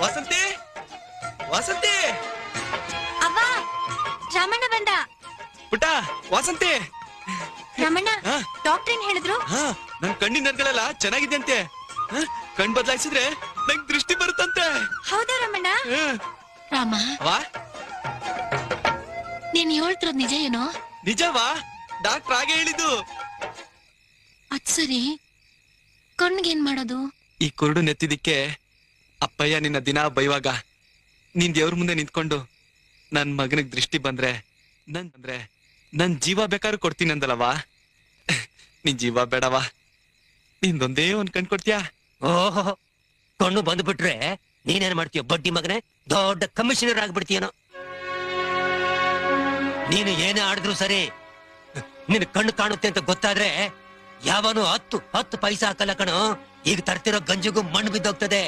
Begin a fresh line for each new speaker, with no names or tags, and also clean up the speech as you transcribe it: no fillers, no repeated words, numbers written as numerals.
ವಸಂತಿ ವಸಂತಿ
ಅವ್ವ ರಾಮಣ್ಣ ಬಂದ.
ಪುಟ್ಟ ವಸಂತಿ
ರಾಮಣ್ಣ ಡಾಕ್ಟರ್ ಏನ್ ಹೇಳಿದ್ರು?
ನನ್ ಕಣ್ಣಿನ ನರ್ಗಳೆಲ್ಲ ಚೆನ್ನಾಗಿದ್ಯಂತೆ. ಕಣ್ ಬದಲಾಯಿಸಿದ್ರೆ ನಂಗ್ ದೃಷ್ಟಿ ಬರುತ್ತಂತೆ.
ಹೌದಾ ರಾಮಣ್ಣ?
ರಾಮ
ವಾ
ನೀನ್ ಹೇಳ್ತಿರೋದ್ ನಿಜ ಏನೋ?
ನಿಜವಾ? ಡಾಕ್ಟರ್ ಹಾಗೆ ಹೇಳಿದ್ದು.
ಅದ್ ಸರಿ, ಕಣ್ಗೇನ್ ಮಾಡೋದು?
ಈ ಕುರುಡು ನೆತ್ತಿದಿಕ್ಕೆ ಅಪ್ಪಯ್ಯ ನಿನ್ನ ದಿನ ಬೈವಾಗ ನೀನ್ ದೇವ್ರ ಮುಂದೆ ನಿಂತ್ಕೊಂಡು ನನ್ ಮಗನಿಗೆ ದೃಷ್ಟಿ ಬಂದ್ರೆ ನನ್ ಜೀವ ಬೇಕಾದ್ರೂ ಕೊಡ್ತೀನಿ ಅಂದಲ್ಲವಾ? ನಿನ್ ಜೀವ ಬೇಡವಾ? ನಿಂದೊಂದೇ ಒಂದ್ ಕಣ್ ಕೊಡ್ತೀಯಾ?
ಓಹೋ, ಕಣ್ಣು ಬಂದ್ಬಿಟ್ರೆ ನೀನೇನ್ ಮಾಡ್ತೀಯ ಬಡ್ಡಿ ಮಗನೇ? ದೊಡ್ಡ ಕಮಿಷನರ್ ಆಗ್ಬಿಡ್ತೀಯನೋ. ನೀನು ಏನೇ ಆಡಿದ್ರು ಸರಿ, ನಿನ್ ಕಣ್ಣು ಕಾಣುತ್ತೆ ಅಂತ ಗೊತ್ತಾದ್ರೆ ಯಾವನು 10 ಪೈಸಾ ಹಾಕಲ್ಲ ಕಣೋ. ಈಗ ತರ್ತಿರೋ ಗಂಜಿಗೂ ಮಣ್ಣು ಬಿದ್ದೋಗ್ತದೆ.